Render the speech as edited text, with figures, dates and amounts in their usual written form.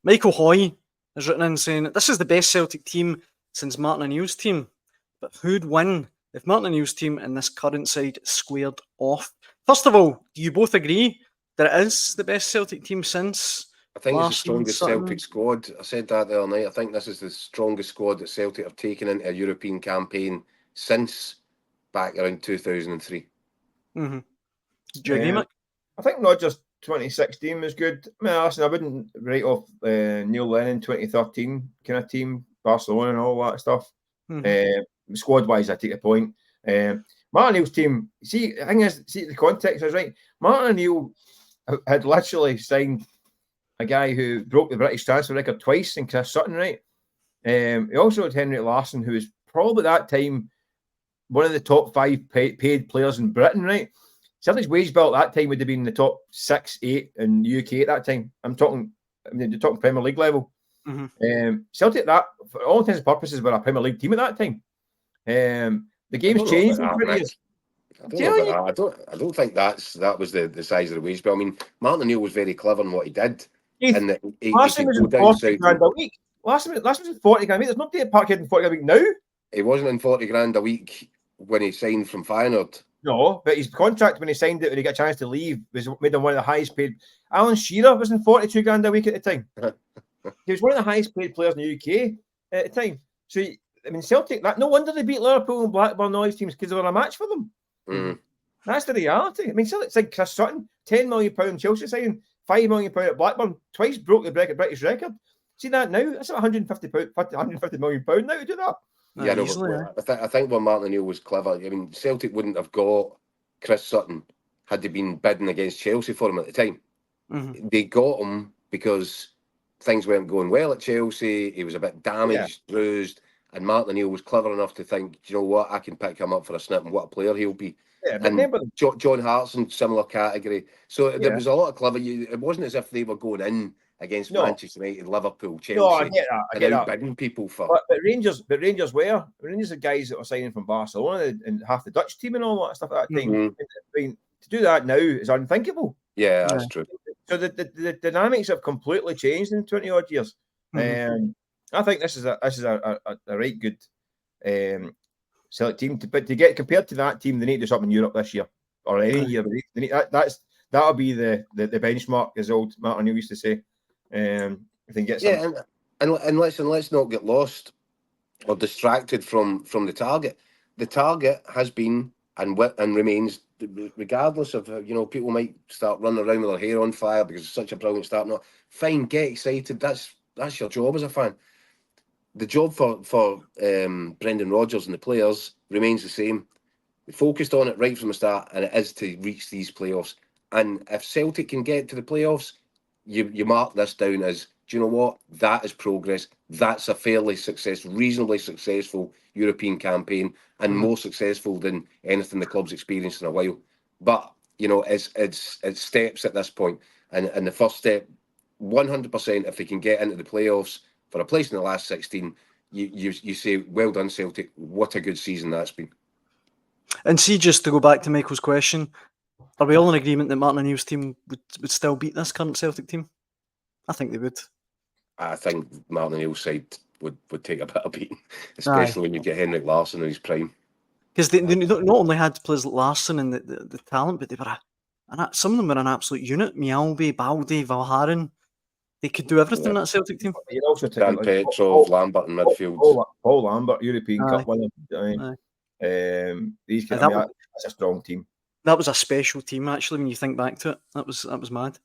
Michael Hoy has written in saying that this is the best Celtic team since Martin O'Neill's team. But who'd win if Martin O'Neill's team and this current side squared off? First of all, do you both agree that it is the best Celtic team since? I think Larson, it's the strongest Sutton? Celtic squad. I said that the other night. I think this is the strongest squad that Celtic have taken into a European campaign since back around 2003. Mm-hmm. Do you agree, Mick? I think Rodgers 2016 was good. I mean, listen, I wouldn't write off Neil Lennon 2013 kind of team, Barcelona and all that stuff. Mm-hmm. Squad-wise, I take the point. Martin O'Neill's team, see, the thing is, see, the context is right. Martin O'Neill had literally signed a guy who broke the British transfer record twice in Chris Sutton, right? He also had Henrik Larsson, who was probably at that time one of the top 5 paid players in Britain, right? Celtic's wage bill at that time would have been in the top 6, 8 in the UK at that time. You're talking Premier League level. Mm-hmm. Celtic, that for all intents and purposes, were a Premier League team at that time. The game's changed in 20 years. I don't think that was the size of the wage bill. I mean, Martin O'Neill was very clever in what he did. And Larsson was in 40 grand a week. Larsson was in 40 grand a week. There's nobody at Parkhead in 40 grand a week now. He wasn't in 40 grand a week when he signed from Feyenoord. No, but his contract when he signed it, when he got a chance to leave, was made him one of the highest paid. Alan Shearer was in 42 grand a week at the time. He was one of the highest paid players in the UK at the time. So, I mean, Celtic, no wonder they beat Liverpool and Blackburn and all these teams because they were a match for them. Mm. That's the reality. I mean, Celtic signed Chris Sutton, £10 million Chelsea signing, £5 million at Blackburn, twice broke the British record. See that now? That's £150 million now to do that. Yeah, no, easily, I think when Martin O'Neill was clever, I mean, Celtic wouldn't have got Chris Sutton had they been bidding against Chelsea for him at the time. Mm-hmm. They got him because things weren't going well at Chelsea. He was a bit damaged, bruised, and Martin O'Neill was clever enough to think, you know what, I can pick him up for a snip and what a player he'll be. Yeah, but and John Hartson, similar category. So there was a lot of clever. It wasn't as if they were going in against Manchester United, Liverpool, Chelsea. No, I get that. I get that. Bidding people for. But Rangers are guys that were signing from Barcelona and half the Dutch team and all that stuff at that time. Mm-hmm. I mean, to do that now is unthinkable. Yeah, that's true. So the dynamics have completely changed in 20 odd years. Mm-hmm. I think this is a right good Celtic team, but to get compared to that team, they need to do something in Europe this year or any year. They need, that'll be the benchmark, as old Martin O'Neill used to say. If they get and let's not get lost or distracted from the target. The target has been and remains, regardless of people might start running around with their hair on fire because it's such a brilliant start. Not fine, get excited. That's your job as a fan. The job for Brendan Rodgers and the players remains the same. We focused on it right from the start, and it is to reach these playoffs. And if Celtic can get to the playoffs, you mark this down as, do you know what? That is progress. That's a reasonably successful European campaign, and more successful than anything the club's experienced in a while. But it's steps at this point, and the first step, 100%, if they can get into the playoffs for a place in the last 16, you say, well done, Celtic. What a good season that's been. And see, just to go back to Michael's question, are we all in agreement that Martin O'Neill's team would still beat this current Celtic team? I think they would. I think Martin O'Neill's side would take a bit of beating, especially when you get Henrik Larsson in his prime. Because they not only had players like Larsson and the talent, but they were some of them were an absolute unit. Mialbi, Baldi, Valharin. They could do everything in that Celtic team. You also take Dan Petrov, Lambert in midfield. Paul Lambert, European Cup winner. That's a strong team. That was a special team, actually, when you think back to it. That was mad.